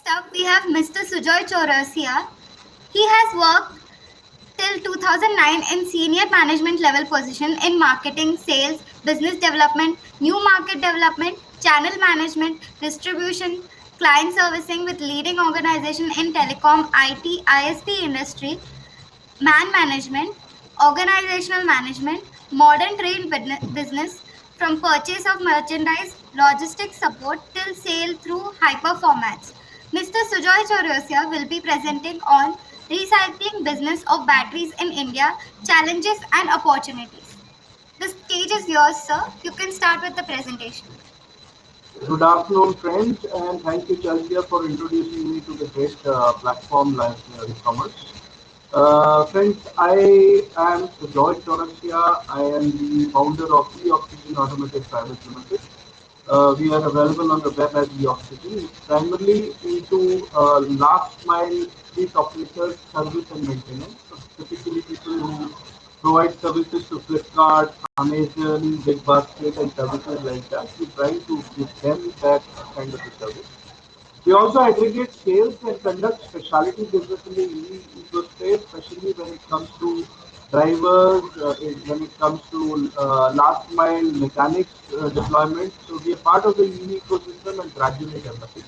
up, we have Mr. Sujoy Chaurasia. He has worked till 2009 in senior management level position in marketing, sales, business development, new market development, channel management, distribution, client servicing with leading organization in telecom, IT, ISP industry, man management, organizational management, modern trade business, from purchase of merchandise, logistics support till sale through hyper formats. Mr. Sujoy Chaurasia will be presenting on recycling business of batteries in India, challenges and opportunities. The stage is yours, sir. You can start with the presentation. Good afternoon, friends, and thank you, Chalkia, for introducing me to the great platform like e-commerce. Friends, I am Joy Chaurasia. I am the founder of eOxygen Automotive Private Limited. We are available on the web as eOxygen. It's primarily into last mile fleet operators, service and maintenance. So typically, people who provide services to Flipkart, Amazon, Big Basket, and services like that. We try to give them that kind of a service. We also aggregate sales and conduct specialty business in the EV space, especially when it comes to drivers, when it comes to last mile mechanics deployment. So we are part of the EV ecosystem and gradually developing.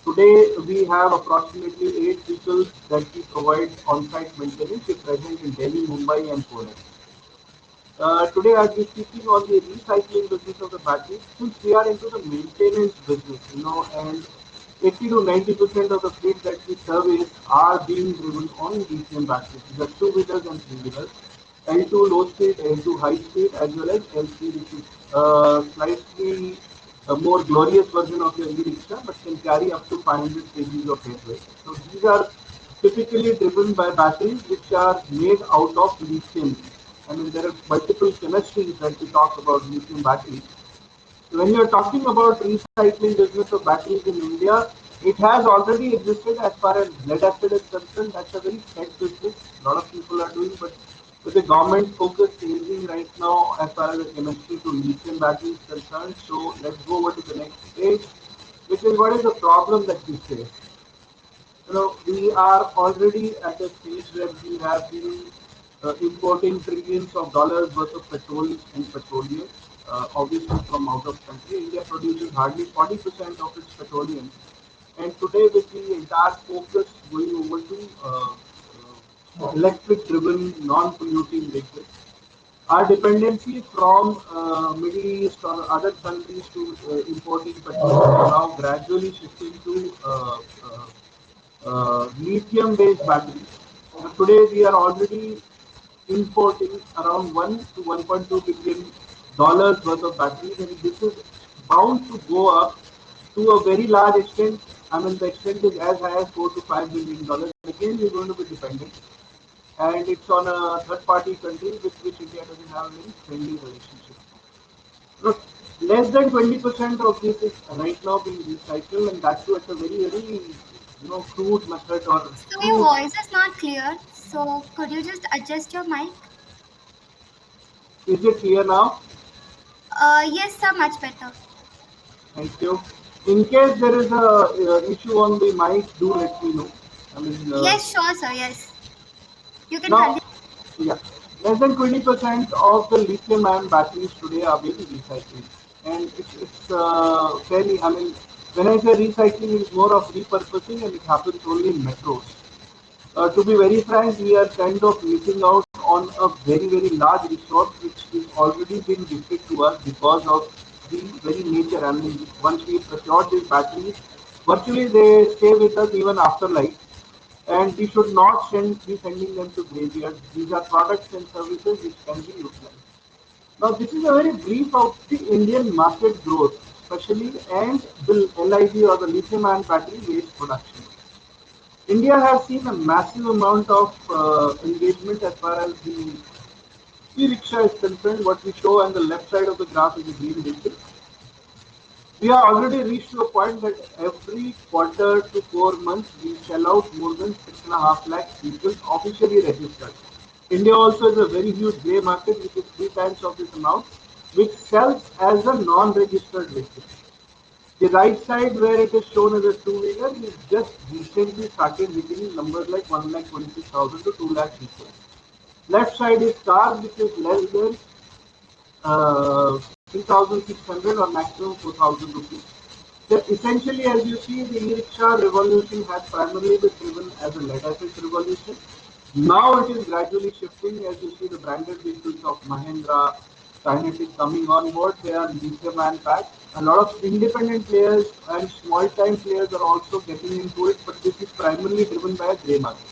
Today we have approximately 8 people that we provide on-site maintenance. We're present in Delhi, Mumbai, and Pune. Today I'll be speaking on the recycling business of the batteries since we are into the maintenance business, and 80 to 90% of the fleet that we service are being driven on lithium batteries. These are two-wheelers and three-wheelers, L2 low speed, L2 high speed, as well as L3, which is slightly a more glorious version of your e-rickshaw, but can carry up to 500 kgs of head weight. So these are typically driven by batteries which are made out of lithium. I mean, there are multiple chemistries that we talk about lithium batteries. When you're talking about recycling business of batteries in India, it has already existed as far as lead acid is concerned. That's a very set business. A lot of people are doing, but with the government focus changing right now as far as the chemistry to lithium batteries is concerned. So let's go over to the next stage, which is what is the problem that we face. We are already at a stage where we have been importing trillions of dollars worth of petrol and petroleum, obviously from out of country. India produces hardly 40% of its petroleum. And today, with the entire focus going over to electric-driven, non-polluting vehicles, our dependency from Middle East or other countries to importing petrol is now gradually shifting to lithium-based batteries. Today, we are already importing around 1 to 1.2 billion dollars worth of batteries, and this is bound to go up to a very large extent. I mean, the extent is as high as 4 to 5 billion dollars. Again, we're going to be dependent, and it's on a third-party country with which India doesn't have a very friendly relationship. Look, less than 20% of this is right now being recycled, and that's too at a very crude method or So your crude. voice is not clear. So could you just adjust your mic? Is it clear now? Yes, sir, much better. Thank you. In case there is a issue on the mic, do let me know. I mean, Yes, sure, sir. Yes. You can now, continue. yeah, less than 20% of the lithium-ion batteries today are being recycled, and it's fairly. I mean, when I say recycling, it's more of repurposing, and it happens only in metros. To be very frank, we are kind of missing out on a very large resource which is already been gifted to us because of the very nature. I mean, once we procure these batteries, virtually they stay with us even after life, and we should not be sending them to graveyards. These are products and services which can be utilized. Now, this is a very brief of the Indian market growth, especially and the LIB or the lithium-ion battery waste production. India has seen a massive amount of engagement as far as the e-rickshaw is concerned. What we show on the left side of the graph is the green vehicle. We are already reached to a point that every quarter to 4 months we sell out more than 6.5 lakh people officially registered. India also is a very huge grey market which is 3 times of this amount, which sells as a non-registered vehicle. The right side where it is shown as a two-wheeler is just recently started hitting numbers like 1,26,000 to 2 lakh people. Left side is car, which is less than 3,600 or maximum 4,000 rupees. So essentially, as you see, the e-rickshaw revolution has primarily been driven as a lead-acid revolution. Now it is gradually shifting. As you see, the branded vehicles of Mahindra, Kinetic coming on board. They are lithium-ion packed. A lot of independent players and small-time players are also getting into it, but this is primarily driven by a grey market.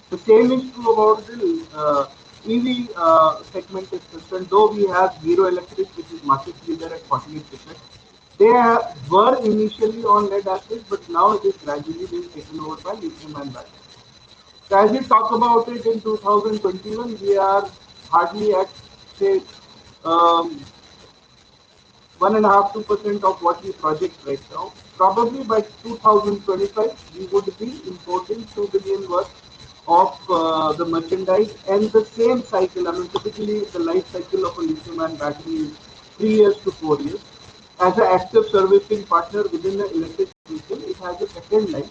The same is true about the EV segment is concerned. Though we have Hero Electric, which is market leader at 48%, they were initially on lead acid, but now it is gradually being taken over by lithium-ion batteries. So as we talk about it in 2021, we are hardly at say um, 1.5-2% of what we project right now. Probably by 2025, we would be importing 2 billion worth of the merchandise and the same cycle. I mean, typically the life cycle of a lithium-ion battery is 3 years to 4 years. As an active servicing partner within the electric vehicle, it has a second life.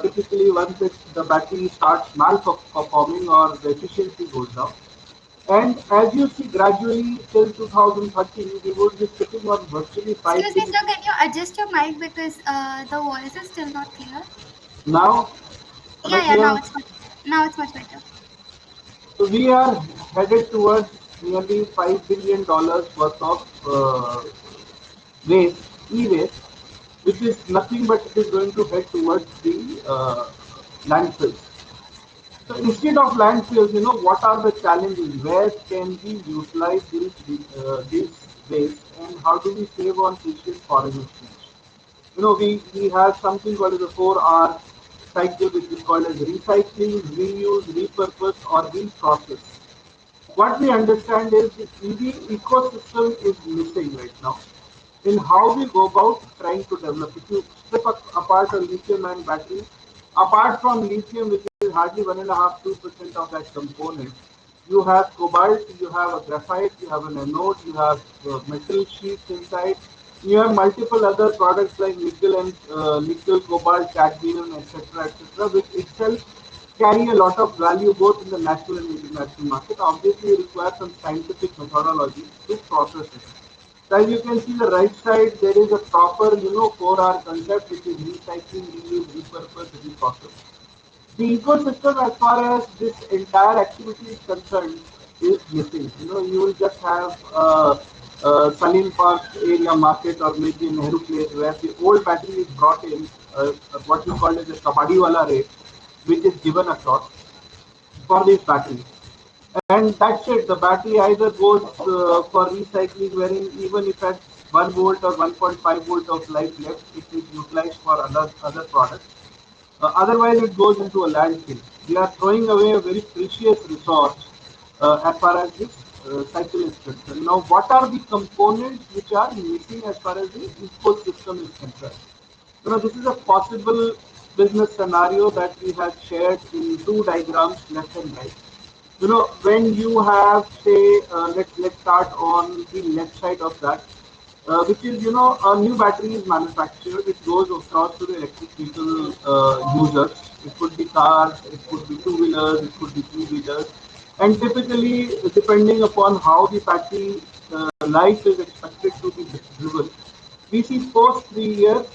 Typically, once the battery starts malperforming or the efficiency goes down, and as you see, gradually till 2030, we would be sitting on virtually 5 Excuse me, billion. sir. Can you adjust your mic because the voice is still not clear? Now, am I Yeah, yeah. Now clear? it's much better. So we are headed towards nearly $5 billion worth of waste, e-waste, which is nothing but it is going to head towards the landfills. So instead of landfills, what are the challenges? Where can we utilize these waste, and how do we save on precious foreign exchange? We have something called as a 4R cycle, which is called as recycling, reuse, repurpose, or reprocess. What we understand is the EV ecosystem is missing right now in how we go about trying to develop. If you strip apart a lithium-ion battery, apart from lithium, which is hardly 1.5-2% of that component, you have cobalt, you have a graphite, you have an anode, you have metal sheets inside, you have multiple other products like nickel and nickel, cobalt, cadmium, etc., which itself carry a lot of value both in the national and international market. Obviously, you require some scientific methodology to process it. So as you can see the right side, there is a proper, 4R concept, which is recycling, reuse, repurpose, reprocess. The ecosystem, as far as this entire activity is concerned, is missing. You will just have Salim Park area market or maybe Nehru Place where the old battery is brought in, what you call as a kabadi wala rate, which is given across for these batteries. And that's it. The battery either goes for recycling, wherein even if at 1 volt or 1.5 volt of life left, it is utilized for other products. Otherwise, it goes into a landfill. We are throwing away a very precious resource as far as this cycle is concerned. Now, what are the components which are missing as far as the ecosystem is concerned? This is a possible business scenario that we have shared in two diagrams, left and right. When you have, say, let's start on the left side of that, which is, a new battery is manufactured. It goes across to the electric vehicle users. It could be cars, it could be two-wheelers, it could be three-wheelers. And typically, depending upon how the battery life is expected to be driven, we see post 3 years,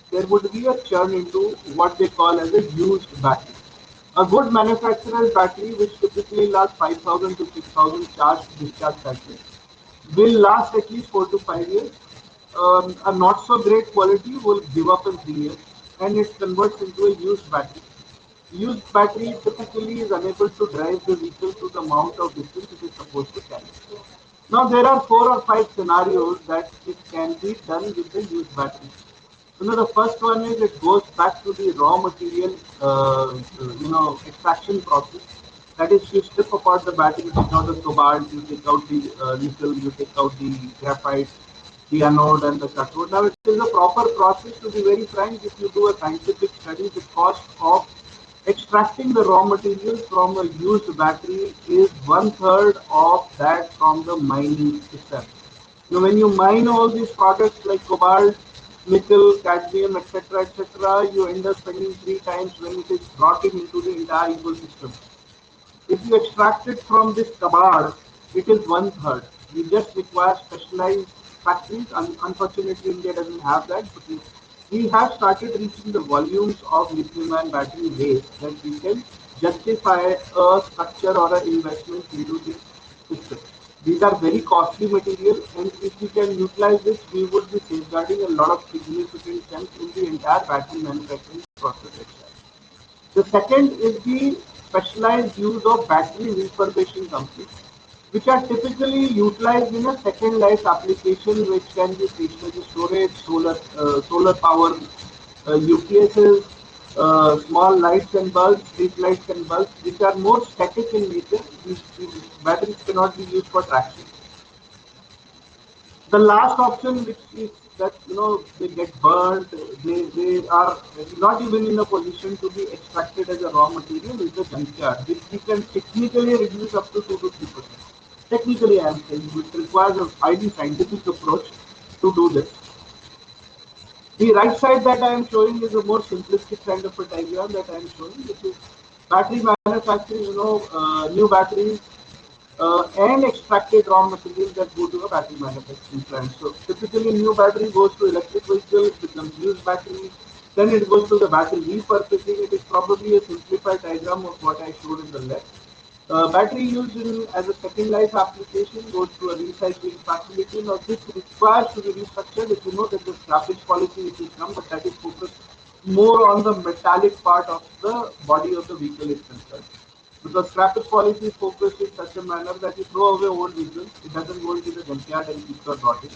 there would be a churn into what they call as a used battery. A good manufacturer's battery, which typically lasts 5,000 to 6,000 charge discharge cycles, will last at least 4 to 5 years. A not so great quality will give up in 3 years, and it converts into a used battery. Used battery typically is unable to drive the vehicle to the amount of distance it is supposed to carry. Now there are 4 or 5 scenarios that it can be done with the used battery. The first one is it goes back to the raw material, extraction process. That is, you strip apart the battery, you take out the cobalt, you take out the nickel, you take out the graphite, the anode and the cathode. Now, it is a proper process. To be very frank, if you do a scientific study, the cost of extracting the raw material from a used battery is one third of that from the mining itself. When you mine all these products like cobalt, nickel, cadmium, etc., you end up spending three times when it is brought in into the entire ecosystem. If you extract it from this cupboard, it is one third. We just require specialized factories. Unfortunately, India doesn't have that. But we have started reaching the volumes of lithium-ion battery waste that we can justify a structure or an investment into this system. These are very costly material, and if we can utilize this, we would be safeguarding a lot of significant chunks in the entire battery manufacturing process itself. The second is the specialized use of battery refurbishing companies, which are typically utilized in a second life application, which can be stationary storage, solar power, UPSs, small lights and bulbs, street lights and bulbs, which are more static in nature. These batteries cannot be used for traction. The last option, which is that they get burned, they are not even in a position to be extracted as a raw material, is the junkyard, which we can technically reduce up to 2 to 3%. Technically, I am saying, which requires a highly scientific approach to do this. The right side that I am showing is a more simplistic kind of a diagram that I am showing, which is battery manufacturing, new batteries and extracted raw materials that go to a battery manufacturing plant. So typically new battery goes to electric vehicle, it becomes used battery, then it goes to the battery repurposing. It is probably a simplified diagram of what I showed in the left. Battery used as a second life application goes to a recycling facility. Now this requires to be restructured. If you know that the scrappage policy which is come, but that is focused more on the metallic part of the body of the vehicle is concerned. Because scrappage policy is focused in such a manner that you throw away old vehicles, it doesn't go into the junkyard and keeps on rotting.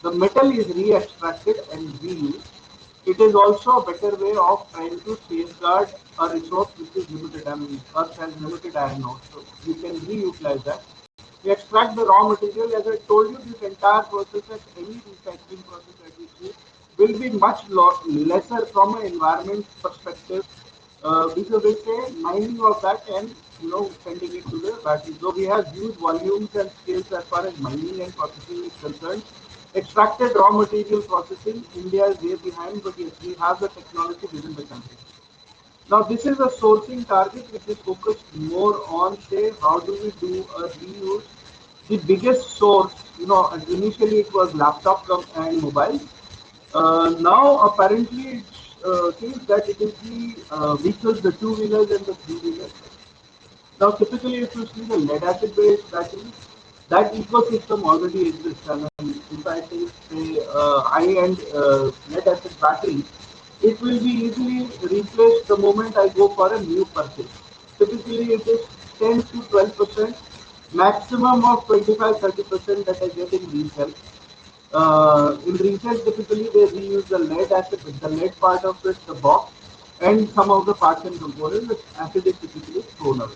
The metal is re-extracted and reused. It is also a better way of trying to safeguard a resource which is limited. I mean, Earth has limited iron ore, so you can reutilize that. We extract the raw material. As I told you, this entire process, as any recycling process that we see, will be much lesser from an environment perspective. Because they say mining of that and sending it to the battery. So we have huge volumes and scales as far as mining and processing is concerned. Extracted raw material processing, India is way behind, but yes, we have the technology within the country. Now, this is a sourcing target which is focused more on, say, how do we do a reuse. The biggest source, initially it was laptop and mobile. Now, apparently, it seems that it is the vehicles, the two-wheelers and the three-wheelers. Now, typically, if you see the lead acid based batteries, that ecosystem already exists. I mean, if I take a high end lead acid battery, it will be easily replaced the moment I go for a new purchase. Typically, it is 10 to 12%, maximum of 25-30% that I get in resale. In research, typically they reuse the lead acid, the lead part of it, the box, and some of the parts and components. The acid is typically thrown away.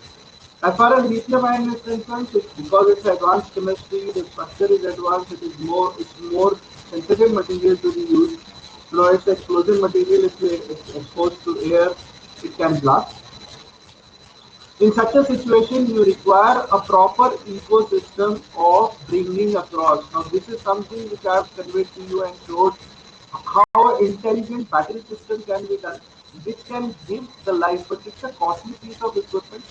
As far as lithium ion is concerned, because it's advanced chemistry, the structure is advanced. It's more sensitive material to be used. It's explosive material. If it's exposed to air, it can blast. In such a situation, you require a proper ecosystem of bringing across. Now, this is something which I have conveyed to you and showed how intelligent battery system can be done, which can give the life, but it's a costly piece of equipment.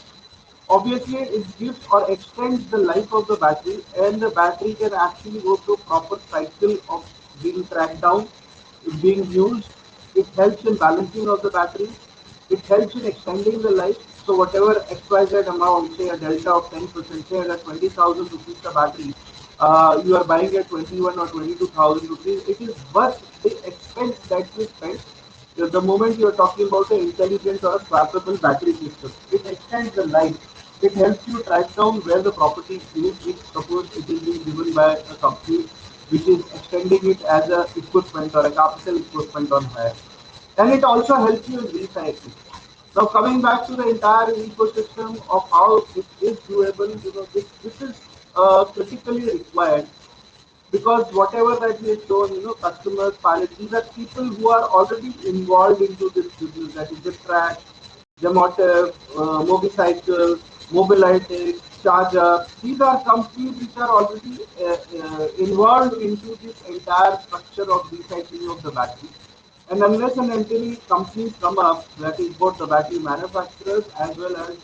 Obviously, it gives or extends the life of the battery, and the battery can actually go through proper cycle of being tracked down, being used. It helps in balancing of the battery. It helps in extending the life. So whatever XYZ amount, say a delta of 10%, say at 20,000 rupees the battery, you are buying at 21 or 22,000 rupees. It is worth the expense that you spend the moment you are talking about an intelligent or a swappable battery system. It extends the life. It helps you track down where the property is, if suppose it is being given by a company which is extending it as a equipment or a capital equipment on hire. And it also helps you in recycling. Now coming back to the entire ecosystem of how it is doable, this is critically required because whatever that we have shown, customers, pilots, these are people who are already involved into this business, that is the track, the motor, motorcycle, mobility. charger. These are companies which are already involved into this entire structure of recycling of the battery. And unless and until companies come up, that is both the battery manufacturers as well as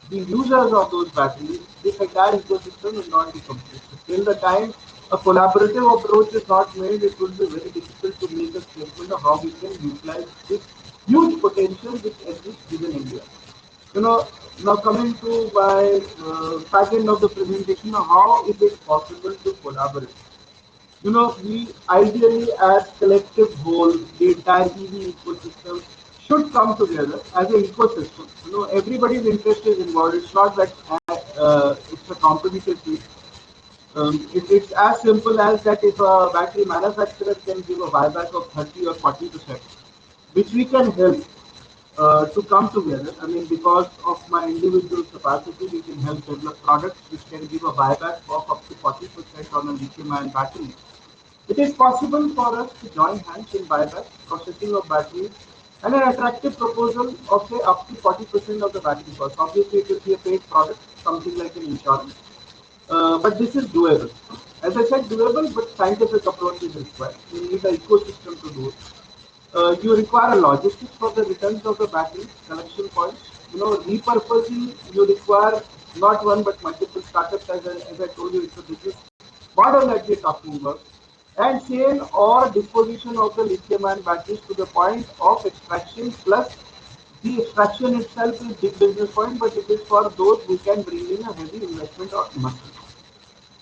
the users of those batteries, this entire ecosystem will not be complete. So till the time a collaborative approach is not made, it will be very difficult to make a statement of how we can utilize this huge potential which exists within India. You know, now coming to my back end of the presentation, how is it possible to collaborate? We ideally as collective whole, the entire EV ecosystem should come together as an ecosystem. Everybody's interest is involved. It's not that it's a competitive field. It's as simple as that if a battery manufacturer can give a buyback of 30 or 40%, which we can help to come together. I mean, because of my individual capacity, we can help develop products which can give a buyback of up to 40% on a lithium-ion battery. It is possible for us to join hands in buyback, processing of batteries, and an attractive proposal of say up to 40% of the battery cost. Obviously, it will be a paid product, something like an insurance. But this is doable. As I said, doable, but scientific approach is required. You need an ecosystem to do it. You require a logistics for the returns of the battery collection points. Repurposing, you require not one but multiple startups. As I told you, it's a business model that we're talking about. And sale or disposition of the lithium-ion batteries to the point of extraction plus the extraction itself is big business point, but it is for those who can bring in a heavy investment or muscle.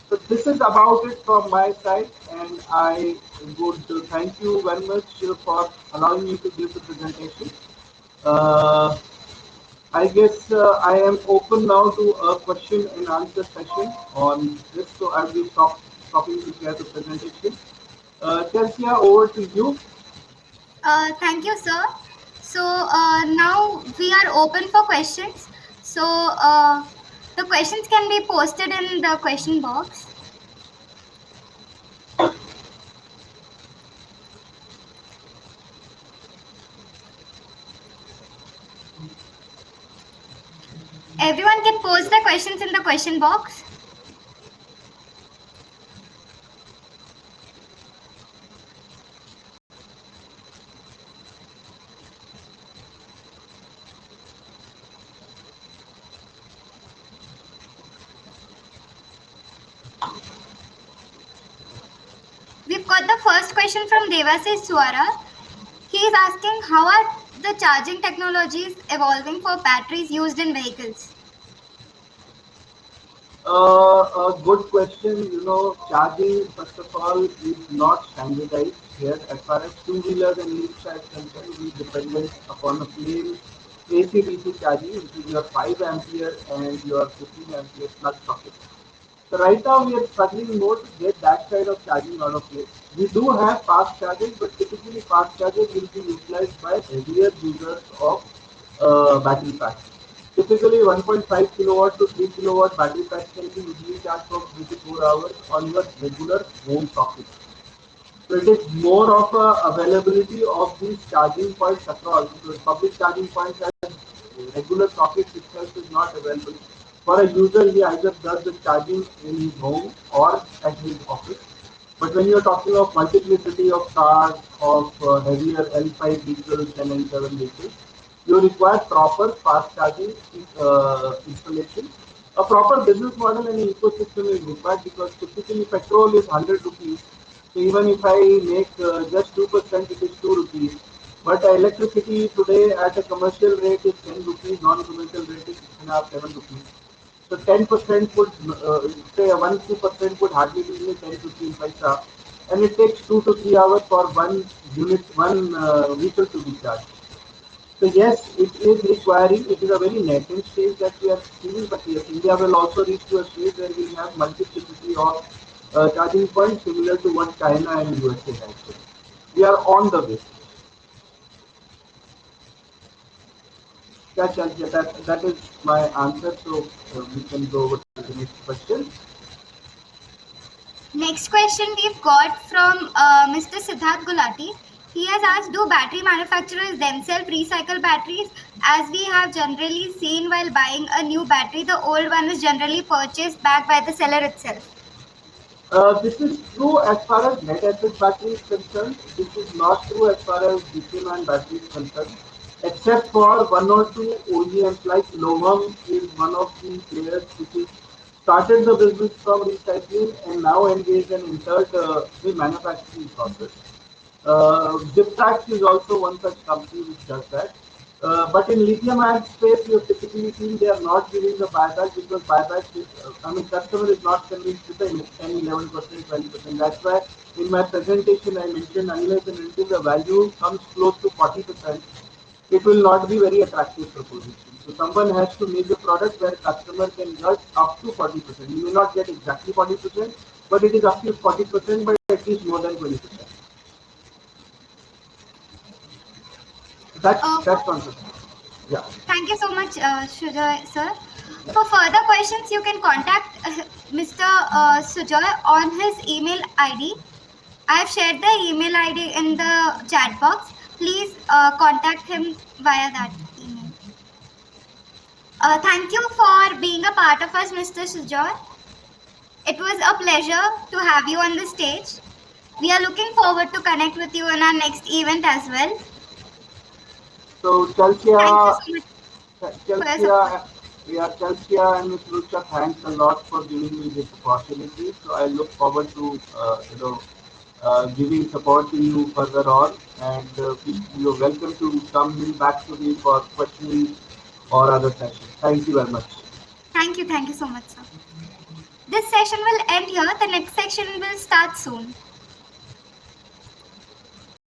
So this is about it from my side, and I would thank you very much for allowing me to give the presentation. Uh, I guess I am open now to a question and answer session on this, so I will stopping to share the presentation. Chelsea, over to you. Thank you, sir. So now we are open for questions. So the questions can be posted in the question box. Everyone can post their questions in the question box. We've got the first question from Devasis Suara. He is asking, how are the charging technologies evolving for batteries used in vehicles? A good question. Charging, first of all, is not standardized here. As far as two-wheelers and leafs are concerned, we dependent upon a plain AC/DC charging, which is your 5 ampere and your 15 ampere plug socket. So right now we are struggling more to get that kind of charging out of place. We do have fast charging, but typically fast charging will be utilized by heavier users of battery packs. Typically 1.5 kilowatt to 3 kilowatt battery packs can be easily charged for 3 to 4 hours on your regular home socket. So it is more of a availability of these charging points across, because public charging points as regular sockets itself is not available. For a user, he either does the charging in his home or at his office. But when you're talking of multiplicity of cars, of heavier L5 vehicles and L7 vehicles, you require proper fast charging installation. A proper business model and ecosystem is required, because typically petrol is 100 rupees. So even if I make just 2%, it is 2 rupees. But electricity today at a commercial rate is 10 rupees, non-commercial rate is 6.5, 7 rupees. So 10% would, say 1-2% would hardly give me 10 15 paisa, and it takes 2 to 3 hours for one unit, one vehicle to be charged. So yes, it is requiring, it is a very nascent stage that we are seeing, but yes, India will also reach to a stage where we have multiplicity of charging points similar to what China and USA has. So we are on the way. That is my answer. So we can go over to the next question. Next question we've got from Mr. Siddharth Gulati. He has asked, do battery manufacturers themselves recycle batteries? As we have generally seen while buying a new battery, the old one is generally purchased back by the seller itself. This is true as far as lead acid battery is concerned. This is not true as far as lithium-ion battery is concerned, except for one or two OEMs like Novum is one of the players which is started the business from recycling and now engaged and entered the manufacturing process. Gyptrax is also one such company which does that. But in lithium ion space, you have typically seen they are not giving the buyback because buyback is, I mean, customer is not convinced with the 10, 11%, 20%. That's why in my presentation I mentioned unless and until the value comes close to 40%, it will not be very attractive proposition. So someone has to make a product where customer can get up to 40%. You may not get exactly 40%, but it is up to 40%, but at least more than 20%. For That's one thing. Yeah. Thank you so much, Sujoy sir. For further questions, you can contact Mr. Sujoy on his email ID. I have shared the email ID in the chat box. Please contact him via that email. Thank you for being a part of us, Mr. Sujoy. It was a pleasure to have you on the stage. We are looking forward to connect with you in our next event as well. So Thank you Chelsea, so much for your Chelsea, support. yeah, Chelsea and Ms. Lucha, thanks a lot for giving me this opportunity. So I look forward to giving support to you further on, and you're welcome to come back to me for questioning or other sessions. Thank you very much. Thank you so much, sir. This session will end here. The next section will start soon.